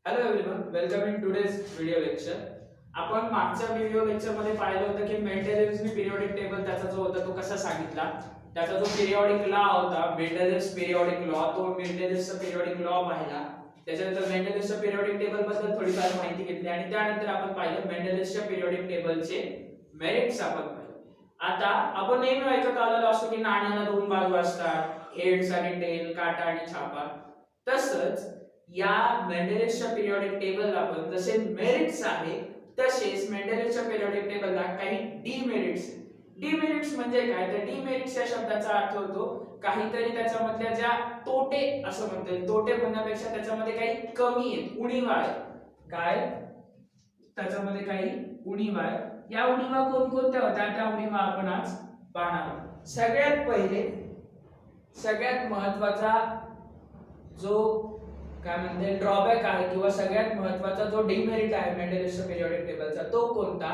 Hello everyone, welcome in today's video lecture. आपण मागच्या video lecture मध्ये पाहिलं होतं की मेंडेलिव्हजनी पिरियॉडिक टेबल त्याचा जो होता तो कसा सांगितला. त्याचा जो पिरियॉडिक लॉ होता मेंडेलिव्हज पिरियॉडिक लॉ, तो मेंडेलिव्हजचा पिरियॉडिक लॉ पाहिला. त्याच्यानंतर मेंडेलिव्हजच्या पिरियॉडिक टेबल बद्दल थोडीफार माहिती घेतली आणि त्यानंतर आपण पाहिलं मेंडेलिव्हजच्या पिरियॉडिक टेबलचे मेरिट्स आपण पाहिले. आता आपण नेहमी ऐकत आलेलो असतो की नाण्याला दोन बाजू असतात, हेड्स आणि टेल, काटा आणि छापा. तसंच या मेंडेलिव्हजच्या पिरियॉडिक टेबलला पण जसे मेरिट्स आहे तसेच मेंडेलिव्हजच्या पिरियॉडिक टेबलला काही डिमेरिट्स. डिमेरिट्स म्हणजे काय, तर डिमेरिट्स या शब्दाचा अर्थ होतो काहीतरी त्याच्यामधल्या ज्या तोटे असं म्हणता येईल. तोटे म्हणण्यापेक्षा त्याच्यामध्ये काही कमी आहेत, उणीवा आहे. काय त्याच्यामध्ये काही उणीवा आहे. या उणीवा कोणकोणत्या होत्या त्या उणीवा आपण आज पाहणार आहोत. सगळ्यात पहिले सगळ्यात महत्त्वाचा जो काय म्हणते ड्रॉबॅक आहे किंवा सगळ्यात महत्त्वाचा जो डिमेरिट आहे मेंडेलिव्हजच्या पिरियॉडिक टेबलचा तो कोणता,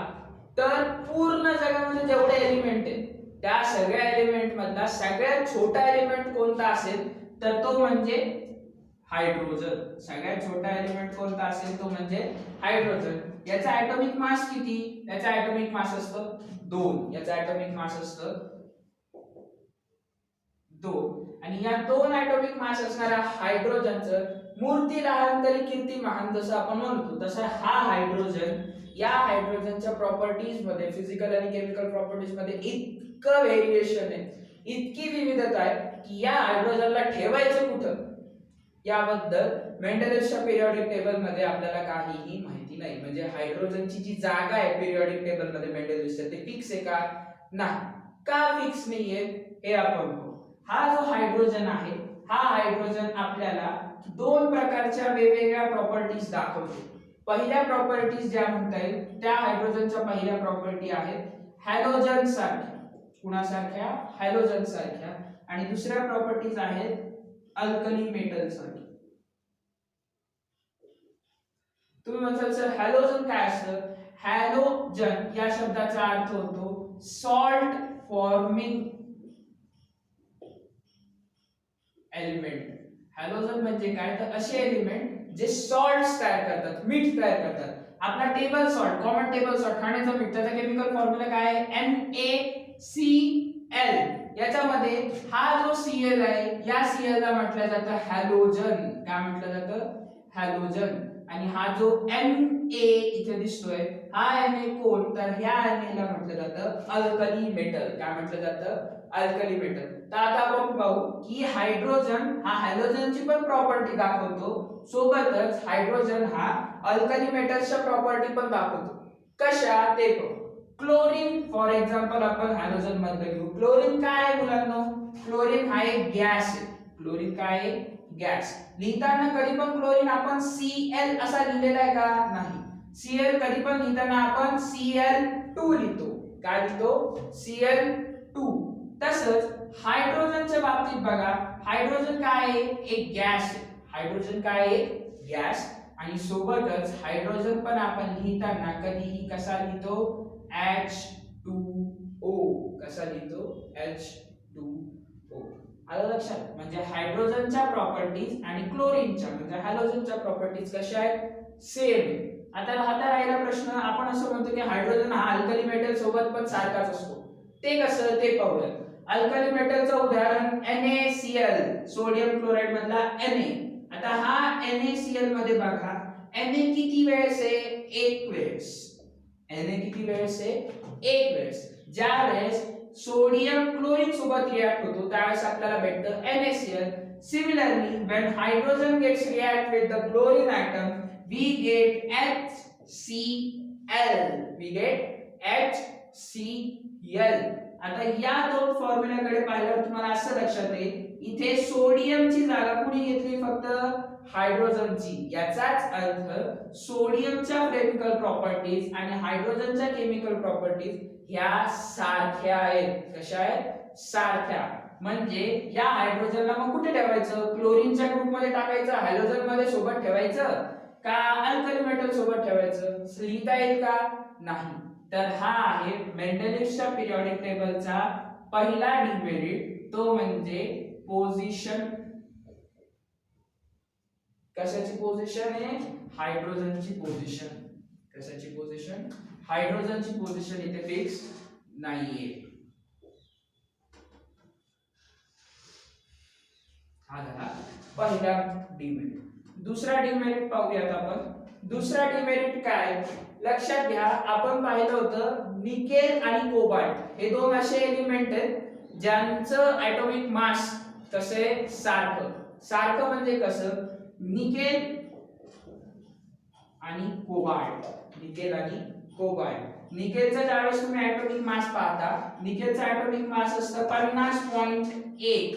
तर पूर्ण जगामध्ये जेवढे एलिमेंट आहेत त्या सगळ्या एलिमेंट मधला सगळ्यात छोटा एलिमेंट कोणता असेल तर तो म्हणजे हायड्रोजन. सगळ्यात छोटा एलिमेंट कोणता असेल तो म्हणजे हायड्रोजन. याचा ऍटॉमिक मास किती, याचा ऍटॉमिक मास असतं 2. याचा ऍटॉमिक मास असतं 2 आणि या 2 ऍटॉमिक मास असणाऱ्या हायड्रोजनचं मूर्ती लहान तरी कीर्ती महान जसं आपण म्हणतो तसा हा हायड्रोजन या हायड्रोजनच्या प्रॉपर्टीज मध्ये फिजिकल आणि केमिकल प्रॉपर्टीज मध्ये इतकं व्हेरिएशन आहे, इतकी विविधता आहे की या हायड्रोजनला ठेवायचं कुठं याबद्दल मेंडेलिव्हजच्या पिरियॉडिक टेबल मध्ये आपल्याला काहीही माहिती नाही. म्हणजे हायड्रोजनची जी जागा आहे पिरियॉडिक टेबल मध्ये मेंडेलिव्हजच्या ते फिक्स आहे का, नाही. का फिक्स नाहीये हे आपण पाहू. हा जो हायड्रोजन आहे हा हायड्रोजन आपल्याला दोन प्रकारच्या वेगवेगळ्या प्रॉपर्टीज दाखवतो. पहिल्या प्रॉपर्टीज ज्या म्हणता येईल त्या हायड्रोजनच्या पहिल्या प्रॉपर्टी आहेत हॅलोजन सारख्या. कुणासारख्या, हॅलोजन सारख्या. आणि दुसऱ्या प्रॉपर्टीज आहेत अल्कली मेटल सारख्या. तुम्ही म्हणताल सर हॅलोजन काय असतं, हॅलोजन या शब्दाचा अर्थ होतो सॉल्ट फॉर्मिंग एलिमेंट. हॅलोजन म्हणजे काय, तर असे एलिमेंट जे सॉल्ट्स तयार करतात, मीठ तयार करतात. आपला table salt, common table salt खाण्याचं मीठ, त्याचा केमिकल फॉर्म्युला काय आहे NaCl. याच्यामध्ये हा जो Cl आहे या Cl ला म्हटलं जातं हॅलोजन. काय म्हटलं जातं, हॅलोजन. आणि हा जो Na इथे दिसतोय हा Na कोण, तर ह्या Na ला म्हटलं जातं अल्कली मेटल. काय म्हटलं जातं, अल्कली मेटल. तर आता आपण पाहू की हायड्रोजन हा हॅलोजनची पण प्रॉपर्टी दाखवतो, सोबतच हायड्रोजन हा अल्कली मेटल्सच्या प्रॉपर्टी पण दाखवतो. कशा ते पाहू. क्लोरीन फॉर एक्झाम्पल आपण हॅलोजन मध्ये घेऊ. क्लोरीन काय आहे मुलांनो, क्लोरीन हा एक गॅस आहे. क्लोरीन काय आहे, गॅस. लिहिताना कधी पण क्लोरीन आपण Cl असा लिहिलेला आहे का, नाही. Cl कधी पण लिहिताना आपण Cl2 लिहितो. काय लिहितो, Cl2. तसंच हायड्रोजनच्या बाबतीत बघा, हायड्रोजन काय आहे, एक गॅस आहे. हायड्रोजन काय आहे, गॅस. आणि सोबतच हायड्रोजन पण आपण लिहिताना कधीही कसा लिहितो, H2O. कसा लिहितो, H2O. आलं लक्षात. म्हणजे हायड्रोजनच्या प्रॉपर्टीज आणि क्लोरीनच्या म्हणजे हॅलोजनच्या प्रॉपर्टीज कशा आहेत, सेम. आता राहिला प्रश्न, आपण असं म्हणतो की हायड्रोजन हा अल्कली मेटल सोबत पण सारखाच असतो. ते कसं ते पाहूया. अल्कली मेटलचं उदाहरण NaCl, सोडियम क्लोराइड मधला Na. आता हा NaCl मध्ये बघा Na किती वेळेस आहे, एक वेळेस. Na किती वेळेस आहे, एक वेळेस. ज्या वेळेस सोडियम क्लोरीन सोबत रिएक्ट होतो त्यावेळेस आपल्याला भेटतं NaCl. Similarly when hydrogen gets react with the chlorine atom we get HCl. आता या दोन फॉर्म्युल्याकडे पाहिल्यावर तुम्हाला असं लक्षात येईल इथे सोडियमची जागा कुणी घेतली, फक्त हायड्रोजनची. याचाच अर्थ सोडियमच्या केमिकल प्रॉपर्टीज आणि हायड्रोजनच्या केमिकल प्रॉपर्टीज ह्या सारख्या आहेत. कशा आहेत, सारख्या. म्हणजे या हायड्रोजनला मग कुठे ठेवायचं, क्लोरीनच्या ग्रुपमध्ये टाकायचं, हॅलोजन मध्ये सोबत ठेवायचं का अल्कली मेटल सोबत ठेवायचं, लिहिता येईल का, नाही. तर हा आहे मेंडेलिव्हजच्या पिरियॉडिक टेबलचा पहिला डिमेरिट, तो म्हणजे पोझिशन कशाची पोझिशन आहे, हायड्रोजनची पोझिशन. कशाची पोझिशन, हायड्रोजनची पोझिशन इथे फिक्स नाहीये. हा झाला पहिला डिमेरिट. दुसरा डिमेरिट पाहूयात आपण. दुसरा डिमेरिट काय, लक्षात घ्या आपण पाहिलं होतं निकेल आणि कोबाल्ट हे दोन असे एलिमेंट आहेत ज्यांचं ॲटॉमिक मास कसे सारखं. सारखं म्हणजे कसं, निकेल आणि कोबाल्ट. निकेल आणि कोबाल्ट. निकेलचा ज्यावेळेस तुम्ही ॲटॉमिक मास पाहता, निकेलचा ॲटॉमिक मास असतं 50.1.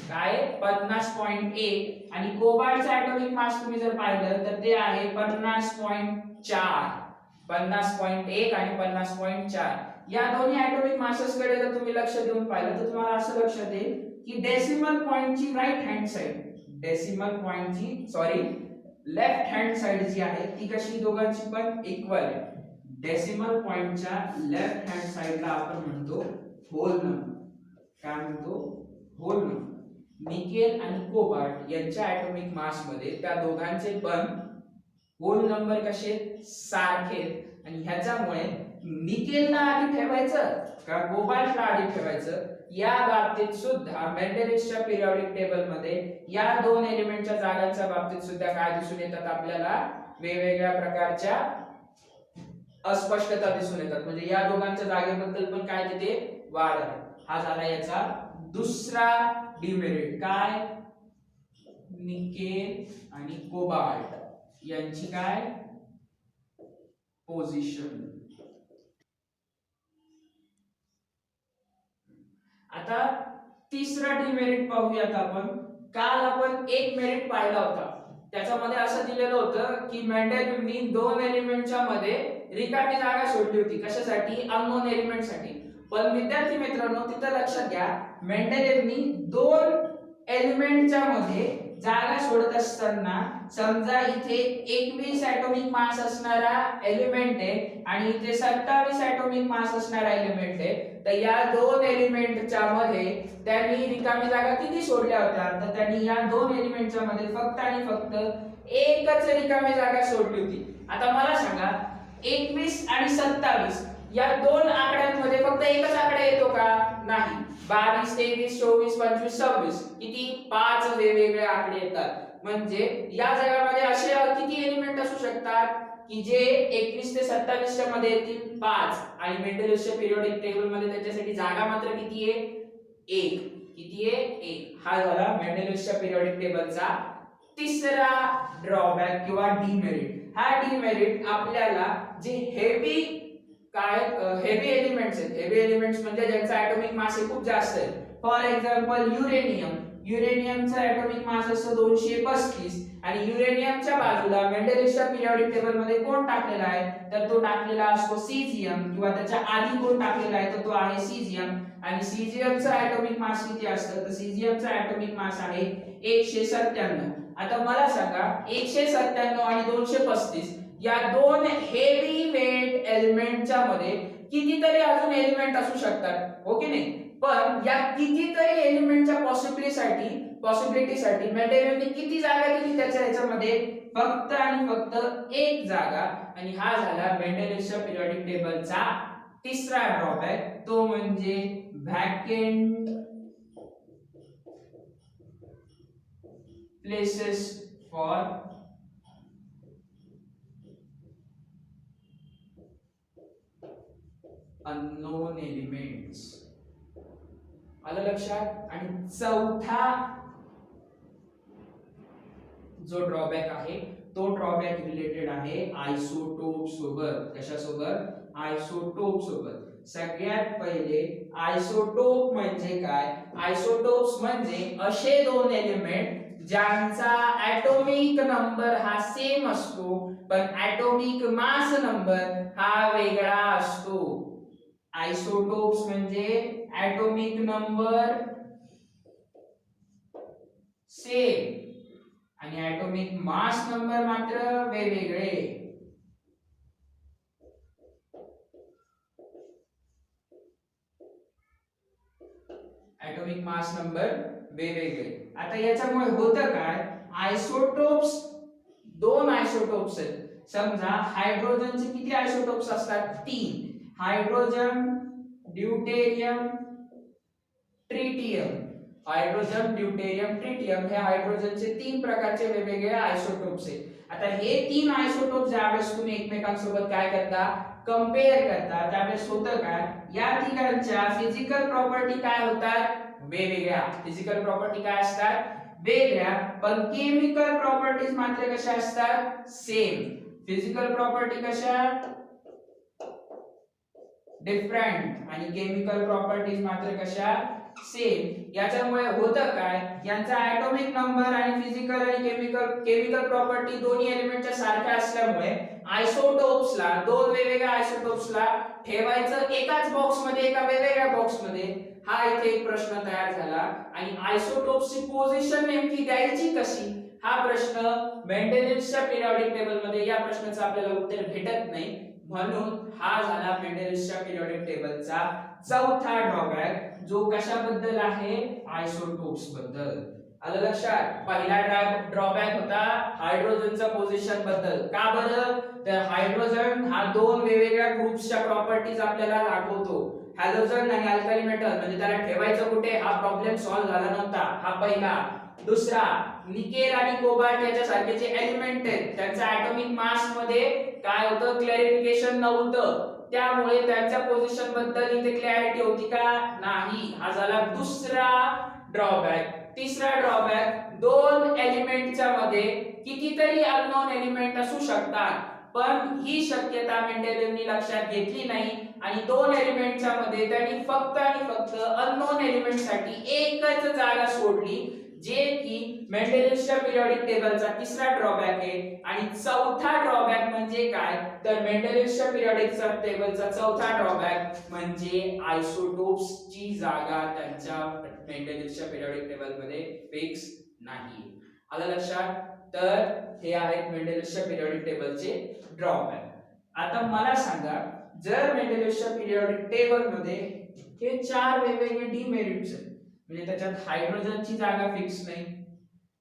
काय 50.1 आणि कोबाल्टचा ॲटॉमिक मास तुम्ही जर पाहिलं तर ते आहे 50.4. 50.1 आणि 50.4 या दोन्ही ॲटॉमिक मासेस कडे जर तुम्ही लक्ष देऊन पाहिलं तर तुम्हाला असं लक्षात येईल की डेसिमल पॉइंटची राईट हँड साइड, डेसिमल पॉइंटची सॉरी लेफ्ट हँड साइड जी आहे ती कशी दोघांची पण इक्वल आहे. डेसिमल पॉइंटच्या लेफ्ट हँड साइडला आपण म्हणतो होल नंबर. काय म्हणतो, होल नंबर. निकेल आणि कोबाल्ट यांच्या ॲटॉमिक मास मध्ये त्या दोघांचे पण होल नंबर कसे सारखे आणि ह्याच्यामुळे निकेलला आधी ठेवायचं का कोबाल्टला आधी ठेवायचं या बाबतीत सुद्धा मेंडेलिव्हच्या पिरियॉडिक टेबल मध्ये या दोन एलिमेंटच्या जागांच्या बाबतीत सुद्धा काय दिसून येतात आपल्याला, वेगवेगळ्या प्रकारच्या अस्पष्टता दिसून येतात. म्हणजे या दोघांच्या जागेबद्दल पण काय तिथे वाद आहे. हा झाला याचा दुसरा डिमेरिट. काय, निकेल आणि कोबाल्ट यांची काय पोझिशन. आता तिसरा डिमेरिट पाहूयात आपण. काल आपण एक मेरिट पाहिला होता, त्याच्यामध्ये असं दिलेलं होतं की मेंडेलिव्हनी दोन एलिमेंटच्या मध्ये रिकामी जागा सोडली होती. कशासाठी, अननोन एलिमेंट साठी. पण विद्यार्थी मित्रांनो तिथं लक्षात घ्या मेंडेलिव्हनी दोन एलिमेंटच्या मध्ये जागा सोडत असताना समजा इथे 21 ॲटॉमिक मास असणारा एलिमेंट आहे आणि इथे 27 ॲटॉमिक मास असणारा एलिमेंट आहे, तर या दोन एलिमेंटच्या मध्ये त्यांनी रिकामी जागा किती सोडल्या होत्या, तर त्यांनी या दोन एलिमेंटच्या मध्ये फक्त आणि फक्त एकच रिकामी जागा सोडली होती. आता मला सांगा 21 आणि 27 या दोन आकड्यांमध्ये फक्त एकच आकडा येतो का, नाही. 22 23 24 25 26 किती, पाच वेगवेगळे आकडे येतात. म्हणजे या जगामध्ये असे किती एलिमेंट असू शकतात की जे 21 ते 27 च्या मध्ये येतील 5 आणि मेंडेलिव्हच्या पिरियॉडिक टेबल मध्ये त्याच्यासाठी जागा मात्र किती आहे, 1. किती आहे, 1. हा झाला मेंडेलिव्हच्या पिरियॉडिक टेबलचा तिसरा ड्रॉबॅक किंवा डिमेरिट. हा डिमेरिट आपल्याला जे हेवी काय हेवी एलिमेंट्स आहेत, हेवी एलिमेंट्स म्हणजे ज्यांचा ॲटॉमिक मास खूप जास्त आहे. For example uranium. युरेनियमचा ॲटॉमिक मास असतो 235 आणि युरेनियमच्या बाजूला मेंडेलिव्हच्या पिरियॉडिक टेबल मध्ये कोण टाकलेला आहे, तर तो टाकलेला असतो सीझियम किंवा त्याच्या आधी कोण टाकलेला आहे तर तो आहे सीझियम. आणि सीझियमचा ॲटॉमिक मास किती असतं, तर सीझियमचा ॲटॉमिक मास आहे 197. आता मला सांगा 197 आणि 235 या दोन हेवी वेट एलिमेंटच्या मध्ये कितीतरी अजून एलिमेंट असू शकतात, हो की नाही. पण या कितीतरी एलिमेंटच्या पॉसिबिलिटीसाठी मेंडेलिव्हने किती जागा दिली त्याच्या ह्याच्यामध्ये, फक्त आणि फक्त एक जागा. आणि हा झाला मेंडेलिव्हच्या पिरियॉडिक टेबलचा तिसरा ड्रॉबॅक, तो म्हणजे vacant places for unknown elements. आलं लक्षात. आणि चौथा जो ड्रॉबॅक आहे तो ड्रॉबॅक रिलेटेड आहे आयसोटोप सोबत. कशासोबत, आयसोटोप सोबत. सगळ्यात पहिले आयसोटोप म्हणजे काय, आयसोटोप्स म्हणजे असे दोन एलिमेंट ज्यांचा ॲटॉमिक नंबर हा सेम असतो पण ॲटॉमिक मास नंबर हा वेगळा असतो. आयसोटोप्स म्हणजे ॲटॉमिक नंबर सेम आणि ॲटॉमिक मास नंबर मात्र वेगवेगळे. ॲटॉमिक मास नंबर वेगवेगळे. आता याच्यामुळे होतं काय आयसोटोप्स दोन आयसोटोप्स आहेत समजा हायड्रोजनचे किती आयसोटोप्स असतात तीन hydrogen deuterium tritium hydrogen deuterium tritium हे हायड्रोजनचे तीन प्रकारचे वेगवेगळे आयसोटोप्स आहेत आता हे तीन आयसोटोप ज्यावेळेस तुम्ही एकमेकांसोबत काय करता कंपेअर करता त्यावेळेस होतं काय या तिघांच्या फिजिकल प्रॉपर्टी काय होतात वेगवेगळ्या फिजिकल प्रॉपर्टी काय असतात वेगळ्या पण केमिकल प्रॉपर्टीज मात्र कशा असतात सेम फिजिकल प्रॉपर्टी कशा डिफरंट आणि केमिकल प्रॉपर्टीज मात्र कशा सेम याच्यामुळे होतं काय यांचा ॲटॉमिक नंबर आणि फिजिकल आणि केमिकल प्रॉपर्टी दोन्ही एलिमेंटच्या सारख्या असल्यामुळे आयसोटोप्सला दोन वेगवेगळ्या आयसोटोप्सला ठेवायचं एकाच बॉक्समध्ये एका वेगवेगळ्या बॉक्समध्ये हा इथे एक प्रश्न तयार झाला आणि आयसोटोप्सची पोझिशन नेमकी द्यायची कशी हा प्रश्न मेंडेलिव्हच्या पिरियॉडिक टेबल मध्ये या प्रश्नाचं आपल्याला उत्तर भेटत नाही म्हणून हा झाला मेंडेलिव्हच्या पिरियॉडिक टेबलचा चौथा ड्रॉबॅक जो कशाबद्दल आहे आयसोटोप्स बद्दल आलं लक्षात पहिला ड्रॉबॅक होता हायड्रोजनच्या पोझिशन बद्दल का बरं तर हायड्रोजन हा दोन वेगवेगळ्या ग्रुप्सच्या प्रॉपर्टीज आपल्याला दाखवतो हॅलोजन आणि अल्कली मेटल म्हणजे त्याला ठेवायचं कुठे हा प्रॉब्लेम सॉल्व्ह झाला नव्हता हा पहिला दुसरा निकेल आणि कोबाल्ट याच्यासारखे जे एलिमेंट आहेत त्यांचा ॲटॉमिक मास मध्ये काय होतं क्लॅरिफिकेशन नव्हतं त्यामुळे त्यांच्या पोझिशन बद्दल इथे क्लॅरिटी होती का नाही हा झाला दुसरा ड्रॉबॅक तिसरा ड्रॉबॅक दोन एलिमेंटच्या मध्ये कितीतरी अननोन एलिमेंट असू शकतात पण ही शक्यता मेंडेलिव्हनी लक्षात घेतली नाही आणि दोन एलिमेंटच्या मध्ये त्यांनी फक्त आणि फक्त अननोन एलिमेंट साठी एकच जागा सोडली जे की मेंडेलिव्हच्या पिरियॉडिक टेबलचा तिसरा ड्रॉबॅक आहे आणि चौथा ड्रॉबॅक म्हणजे काय तर मेंडेलिव्हच्या पिरियॉडिक टेबलचा चौथा ड्रॉबॅक म्हणजे आयसोटोप्सची जागा त्यांच्या मेंडेलिव्हच्या पिरियॉडिक टेबल मध्ये फिक्स नाही आलं लक्षात तर हे आहेत मेंडेलिव्हच्या पिरियॉडिक टेबलचे ड्रॉबॅक आता मला सांगा जर मेंडेलिव्हच्या पिरियॉडिक टेबल मध्ये हे चार वेगवेगळे डिमेरिट्स आहेत म्हणजे त्याच्यात हायड्रोजनची जागा फिक्स नाही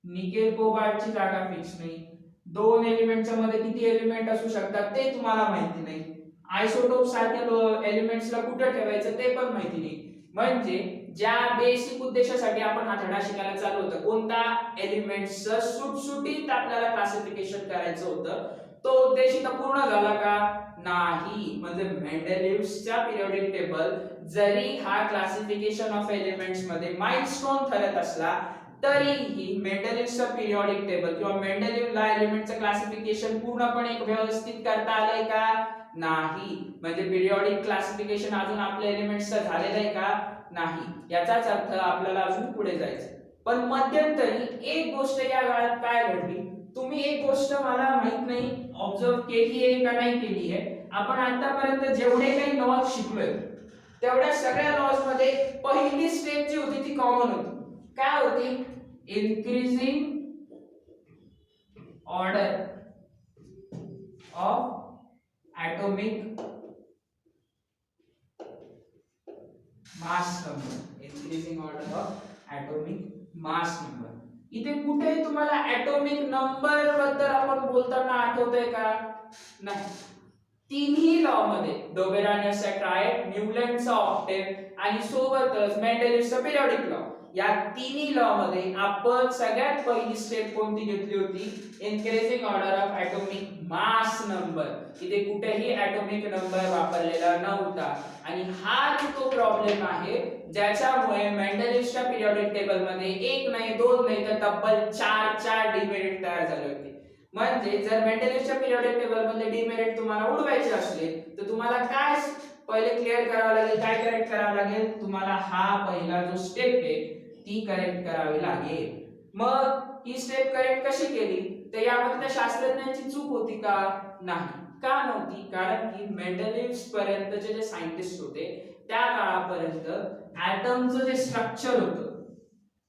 निकेल कोबाल्टची जागा फिक्स नाही दोन एलिमेंटच्या मध्ये किती एलिमेंट असू शकतात ते तुम्हाला माहिती नाही आयसोटोप सारख्या एलिमेंट्सला कुठे ठेवायचं ते पण माहिती नाही म्हणजे ज्या बेसिक उद्देशासाठी आपण हा धडा शिकायला चालू होतं कोणता एलिमेंट्सचं सुटसुटीत आपल्याला क्लासिफिकेशन करायचं होतं तो उद्देश इथं पूर्ण झाला का नाही म्हणजे मेंडेलिव्हच्या पिरियॉडिक टेबल जरी हा क्लासिफिकेशन ऑफ एलिमेंट्स मध्ये माइलस्टोन ठरत असला तरीही मेंडेलिव्हच्या पिरियॉडिक टेबल किंवा मेंडेलिव्हला एलिमेंटचं क्लासिफिकेशन पूर्णपणे व्यवस्थित करता आलंय का नाही म्हणजे पिरियॉडिक क्लासिफिकेशन अजून आपल्या एलिमेंट्सचं झालेलं आहे का नाही याचाच अर्थ आपल्याला अजून पुढे जायचं पण मध्यंतरी एक गोष्ट या काळात काय घडली तुम्ही एक गोष्ट मला माहित नाही ऑब्झर्व केली आहे का नाही केली आहे आपण आतापर्यंत जेवढे काही लॉज शिकलोय तेवढ्या सगळ्या लॉज मध्ये पहिली स्टेप जी होती ती कॉमन होती काय होती increasing order of atomic mass number increasing order of atomic mass number इथे कुठे तुम्हाला atomic number बद्दल आपण बोलताना आठवतंय का नाही तिन्ही लॉ मध्ये डोबेरानियसचा ट्रायड न्यूलँडचा ऑक्टेव आणि सोबतच मेंडेलिव्हचा पिरियॉडिक लॉ या तिन्ही लॉ मध्ये आपण सगळ्यात पहिली स्टेप कोणती घेतली होती increasing order of atomic mass number इथे कुठेही ॲटॉमिक नंबर वापरलेला नव्हता आणि हा तो प्रॉब्लेम आहे ज्याच्यामुळे मेंडेलिव्हच्या पिरियॉडिक टेबल मध्ये एक नाही दोन नाही तर तब्बल चार डिमेरिट तयार झाले होते म्हणजे जर मेंडेलिव्हच्या पिरियॉडिक टेबल मध्ये डिमेरिट तुम्हाला उडवायचे असले तर तुम्हाला काय पहिले क्लिअर करावं लागेल काय करेक्ट करावं लागेल तुम्हाला हा पहिला जो स्टेप आहे ती करेक्ट करावी लागेल मग ही स्टेप करेक्ट कशी केली तर यामध्ये शास्त्रज्ञांची चूक होती का नाही का नव्हती कारण की मेंडेलिव्ह पर्यंतचे जे सायंटिस्ट होते त्या काळापर्यंत ॲटमचं जे स्ट्रक्चर होतं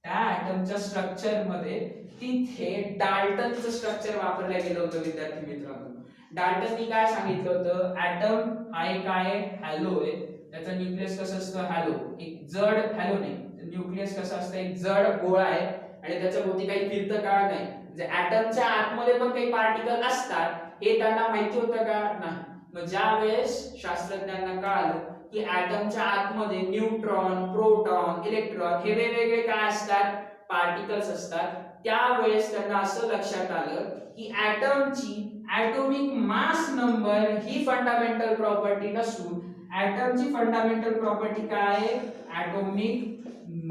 त्या ॲटमच्या स्ट्रक्चर मध्ये तिथे डाल्टनचं स्ट्रक्चर वापरलं गेलं होतं विद्यार्थी मित्रांनो डाल्टननी काय सांगितलं होतं ॲटम हा एक आहे हॅलो आहे त्याचा न्यूक्लियस कसं असतं हॅलो एक जड हॅलो नाही न्यूक्लियस कसं असतं एक जड गोळा आहे आणि त्याच्या भोवती काही फिरतं का नाही ऍटमच्या आतमध्ये पण काही पार्टिकल असतात हे त्यांना माहिती होतं का? नाही. मग ज्या वेळेस शास्त्रज्ञांना कळालं की ऍटमच्या आतमध्ये न्यूट्रॉन, प्रोटॉन, इलेक्ट्रॉन हे वेगवेगळे काय असतात? पार्टिकल्स असतात. त्यावेळेस त्यांना असं लक्षात आलं की ऍटमची ऍटॉमिक मास नंबर ही फंडामेंटल प्रॉपर्टी नसून ऍटमची फंडामेंटल प्रॉपर्टी काय आहे? Atomic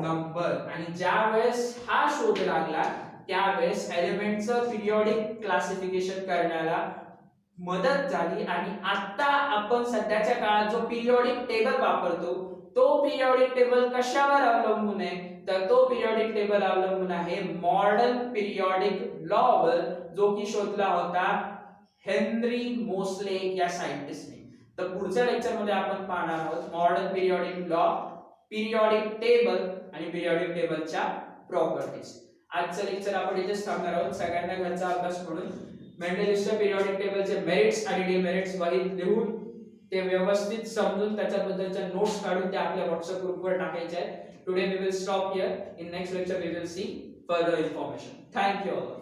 number. आणि ज्या वेळेस हा शोध लागला त्यावेळेस एलिमेंटचं पिरियॉडिक क्लासिफिकेशन करण्याला मदत झाली. आणि आता आपण सध्याच्या काळात जो पिरियॉडिक टेबल वापरतो तो पिरियॉडिक टेबल कशावर अवलंबून आहे? तर तो पिरियॉडिक टेबल अवलंबून आहे मॉडर्न पिरियॉडिक लॉवर, जो की शोधला होता हेनरी मोसले या सायंटिस्टने. तर पुढच्या लेक्चर मध्ये आपण पाहणार आहोत modern periodic law, periodic table आणि पिरियॉडिक टेबलच्या प्रॉपर्टीज. आजचं लेक्चर आपण इथेच थांबणार आहोत. सगळ्यांना घरचा अभ्यास करून मेंडेलिव्हच्या पिरियॉडिक टेबलचे मेरिट्स आणि डिमेरिट्स वहीत लिहून ते व्यवस्थित समजून त्याच्याबद्दलच्या नोट्स काढून ते आपल्या व्हॉट्सअप ग्रुपवर टाकायचे आहेत. Today we will stop here. In next lecture we will see further information. Thank you all.